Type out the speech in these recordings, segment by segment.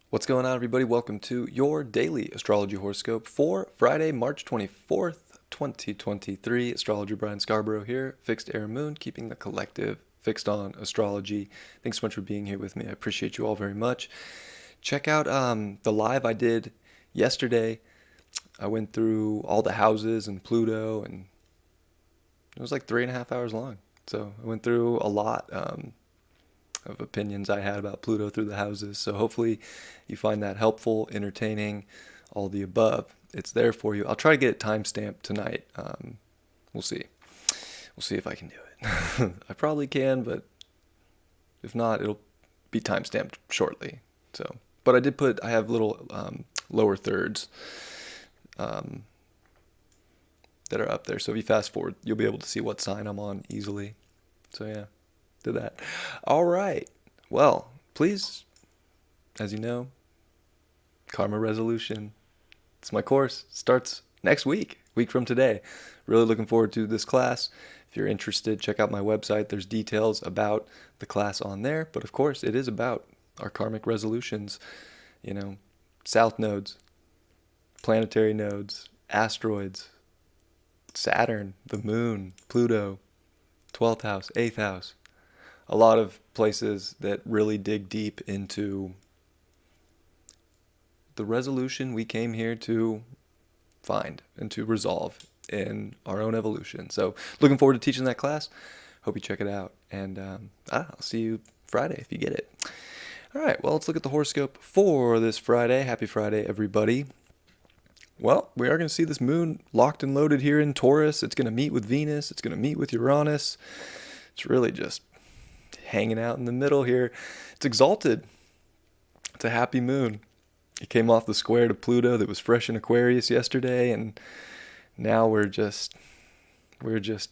What's going on, everybody? Welcome to your daily astrology horoscope for Friday, March 24th, 2023. Astrologer Brian Scarborough here, Fixed Air Moon, keeping the collective fixed on astrology. Thanks so much for being here with me. I appreciate you all very much. Check out the live I did yesterday. I went through all the houses and Pluto, and it was like 3.5 hours long. So I went through a lot of opinions I had about Pluto through the houses. So hopefully you find that helpful, entertaining, all the above. It's there for you. I'll try to get it timestamped tonight. We'll see. We'll see if I can do it. I probably can, but if not, it'll be timestamped shortly. So, but I have little lower thirds that are up there. So if you fast forward, you'll be able to see what sign I'm on easily. So yeah. Did that. All right. Well, please, as you know, Karma Resolution. It's my course. Starts next week from today. Really looking forward to this class. If you're interested, check out my website. There's details about the class on there. But of course, it is about our karmic resolutions. You know, south nodes, planetary nodes, asteroids, Saturn, the moon, Pluto, 12th house, 8th house. A lot of places that really dig deep into the resolution we came here to find and to resolve in our own evolution. So looking forward to teaching that class. Hope you check it out. And I'll see you Friday if you get it. All right, well, let's look at the horoscope for this Friday. Happy Friday, everybody. Well, we are going to see this moon locked and loaded here in Taurus. It's going to meet with Venus. It's going to meet with Uranus. It's really just hanging out in the middle here. It's exalted. It's a happy moon. It came off the square to Pluto that was fresh in Aquarius yesterday, and now we're just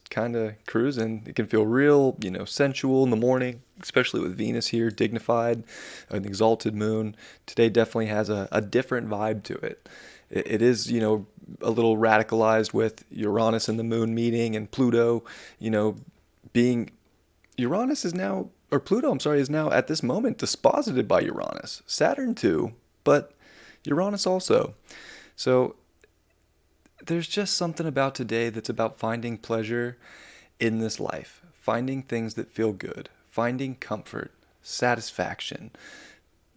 kind of cruising. It can feel real, sensual in the morning, especially with Venus here, dignified, an exalted moon. Today definitely has a different vibe to it. It is, a little radicalized with Uranus and the moon meeting, and Pluto, being Pluto, is now at this moment disposited by Uranus. Saturn too, but Uranus also. So there's just something about today that's about finding pleasure in this life, finding things that feel good, finding comfort, satisfaction,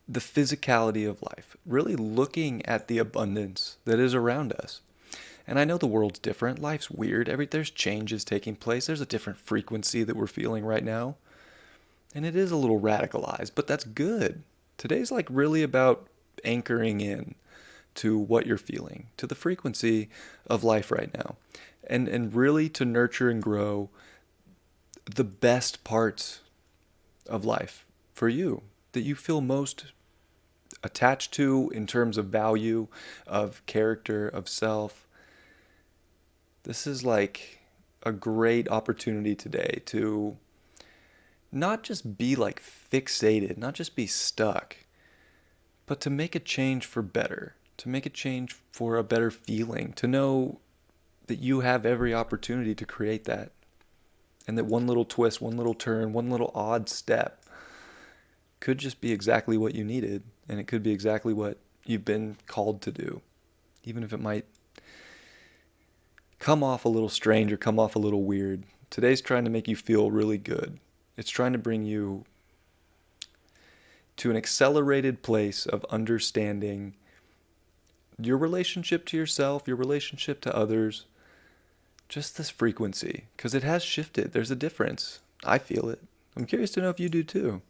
the physicality of life, really looking at the abundance that is around us. And I know the world's different. Life's weird. There's changes taking place. There's a different frequency that we're feeling right now. And it is a little radicalized, but that's good. Today's like really about anchoring in to what you're feeling, to the frequency of life right now. And really to nurture and grow the best parts of life for you that you feel most attached to in terms of value, of character, of self. This is like a great opportunity today to not just be like fixated, not just be stuck, but to make a change for better, to make a change for a better feeling, to know that you have every opportunity to create that. And that one little twist, one little turn, one little odd step could just be exactly what you needed. And it could be exactly what you've been called to do, even if it might come off a little strange or come off a little weird. Today's trying to make you feel really good. It's trying to bring you to an accelerated place of understanding your relationship to yourself, your relationship to others, just this frequency, because it has shifted. There's a difference. I feel it. I'm curious to know if you do too.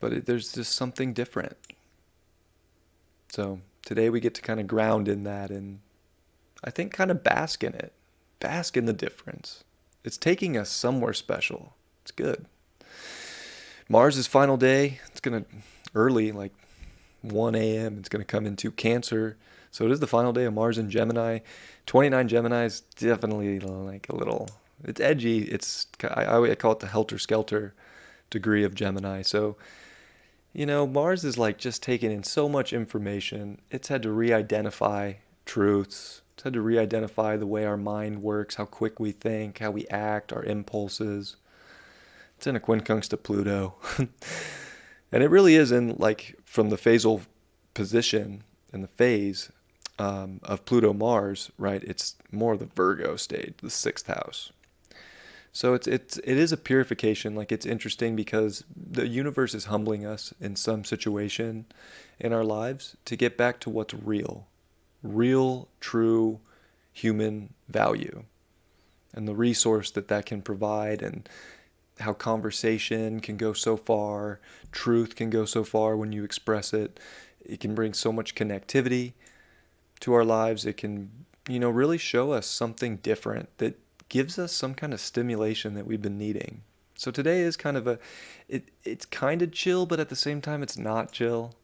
But there's just something different. So today we get to kind of ground in that and I think kind of bask in it. Bask in the difference. It's taking us somewhere special. It's good. Mars' final day, it's going to early, like 1 a.m., it's going to come into Cancer. So it is the final day of Mars in Gemini. 29 Gemini is definitely like a little It's edgy. I call it the helter-skelter degree of Gemini. So, Mars is like just taking in so much information. It's had to re-identify truths. It's had to re-identify the way our mind works, how quick we think, how we act, our impulses. It's in a quincunx to Pluto. And it really is in, like, from the phasal position and the phase of Pluto Mars, right? It's more the Virgo stage, the sixth house. So it is a purification. Like, it's interesting because the universe is humbling us in some situation in our lives to get back to what's real, true human value, and the resource that can provide, and how conversation can go so far, truth can go so far when you express it. It can bring so much connectivity to our lives. It can, really show us something different that gives us some kind of stimulation that we've been needing. So today is kind of it's kind of chill, but at the same time, it's not chill.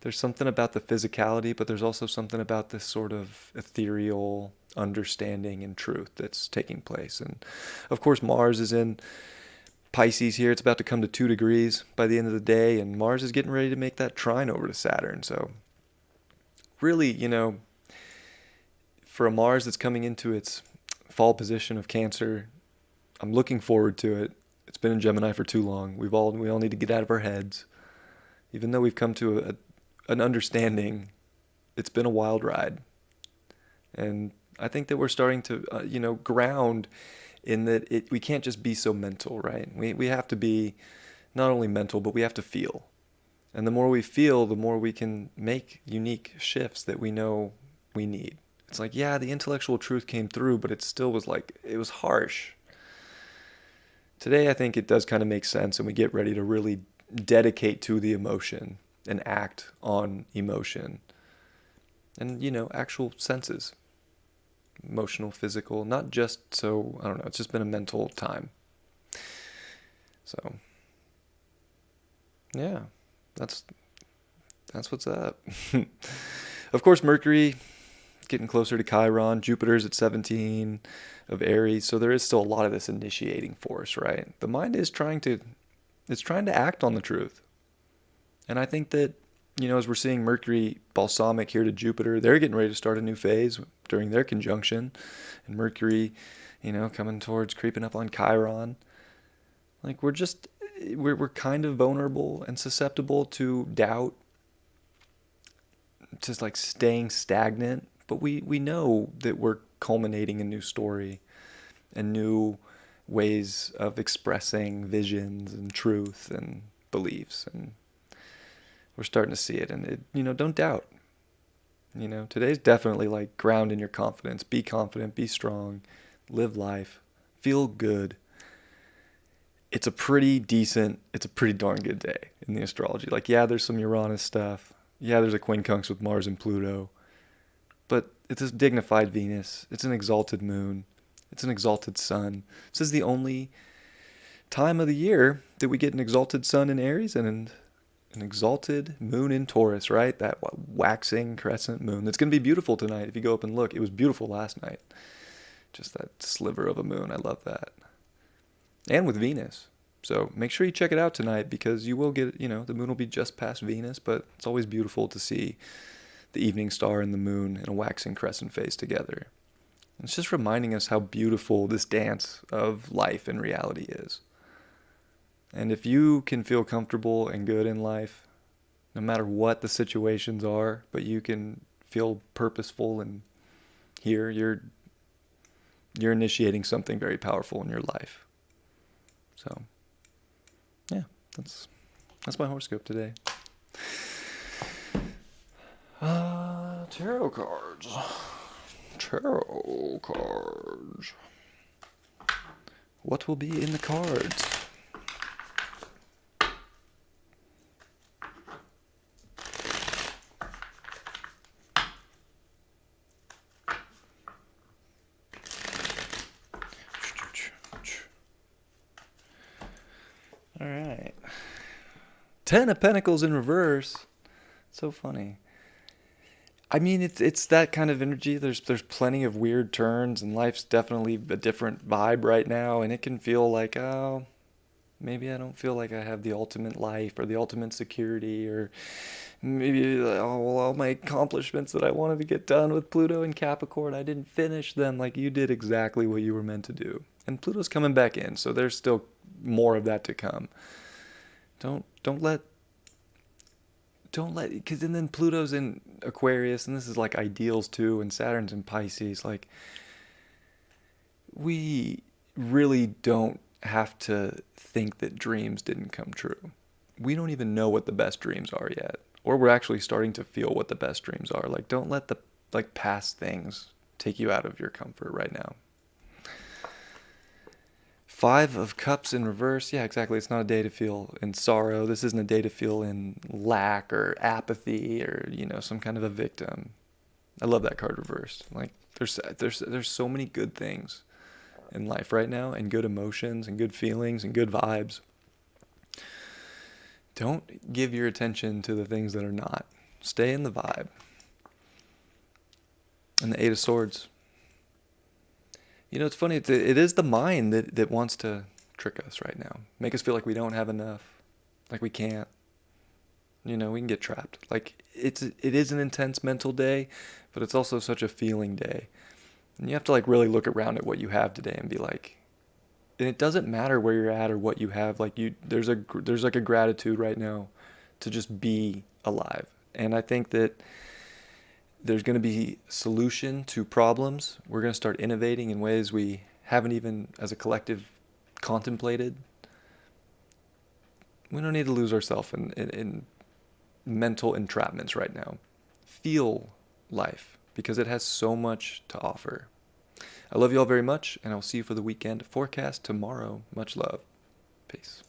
There's something about the physicality, but there's also something about this sort of ethereal understanding and truth that's taking place. And of course, Mars is in Pisces here. It's about to come to 2 degrees by the end of the day, and Mars is getting ready to make that trine over to Saturn. So really, for a Mars that's coming into its fall position of Cancer, I'm looking forward to it. It's been in Gemini for too long. We all need to get out of our heads. Even though we've come to an understanding, it's been a wild ride. And I think that we're starting to, ground in that we can't just be so mental, right? We have to be not only mental, but we have to feel. And the more we feel, the more we can make unique shifts that we know we need. It's like, yeah, the intellectual truth came through, but it still was like, it was harsh. Today, I think it does kind of make sense, and we get ready to really dedicate to the emotion and act on emotion. And, actual senses. Emotional, physical, not just so, I don't know, it's just been a mental time. So, yeah, that's what's up. Of course, Mercury getting closer to Chiron. Jupiter's at 17 of Aries, so there is still a lot of this initiating force, right? The mind is trying to act on the truth. And I think that, as we're seeing Mercury balsamic here to Jupiter, they're getting ready to start a new phase during their conjunction. And Mercury, creeping up on Chiron. Like, we're kind of vulnerable and susceptible to doubt, just like staying stagnant. But we know that we're culminating a new story and new ways of expressing visions and truth and beliefs. And we're starting to see it. And, don't doubt. Today's definitely like ground in your confidence. Be confident, be strong, live life, feel good. It's a pretty darn good day in the astrology. Like, yeah, there's some Uranus stuff. Yeah, there's a quincunx with Mars and Pluto. But it's a dignified Venus. It's an exalted moon. It's an exalted sun. This is the only time of the year that we get an exalted sun in Aries and an exalted moon in Taurus, right? That waxing crescent moon. That's going to be beautiful tonight if you go up and look. It was beautiful last night. Just that sliver of a moon. I love that. And with Venus. So make sure you check it out tonight, because you will get, the moon will be just past Venus, but it's always beautiful to see the evening star and the moon in a waxing crescent phase together. It's just reminding us how beautiful this dance of life and reality is. And if you can feel comfortable and good in life, no matter what the situations are, but you can feel purposeful and here, you're initiating something very powerful in your life. So, yeah, that's my horoscope today. Tarot cards. What will be in the cards? All right. 10 of Pentacles in reverse. So funny. I mean, it's that kind of energy. There's plenty of weird turns, and life's definitely a different vibe right now, and it can feel like, oh, maybe I don't feel like I have the ultimate life or the ultimate security, or maybe, oh, well, all my accomplishments that I wanted to get done with Pluto and Capricorn, I didn't finish them. Like, you did exactly what you were meant to do. And Pluto's coming back in, so there's still more of that to come. Don't let because and then Pluto's in Aquarius, and this is like ideals too, and Saturn's in Pisces. Like, we really don't have to think that dreams didn't come true. We don't even know what the best dreams are yet, or we're actually starting to feel what the best dreams are. Like, don't let the past things take you out of your comfort right now. Five of Cups in reverse. Yeah, exactly. It's not a day to feel in sorrow. This isn't a day to feel in lack or apathy or, some kind of a victim. I love that card reversed. Like, there's so many good things in life right now, and good emotions and good feelings and good vibes. Don't give your attention to the things that are not. Stay in the vibe. And the Eight of Swords. It's funny. It is the mind that wants to trick us right now. Make us feel like we don't have enough. Like we can't. We can get trapped. Like, it is an intense mental day, but it's also such a feeling day. And you have to really look around at what you have today and be like, and it doesn't matter where you're at or what you have. Like, there's like a gratitude right now to just be alive. And I think that there's going to be solution to problems. We're going to start innovating in ways we haven't even as a collective contemplated. We don't need to lose ourselves in mental entrapments right now. Feel life, because it has so much to offer. I love you all very much, and I'll see you for the weekend forecast tomorrow. Much love. Peace.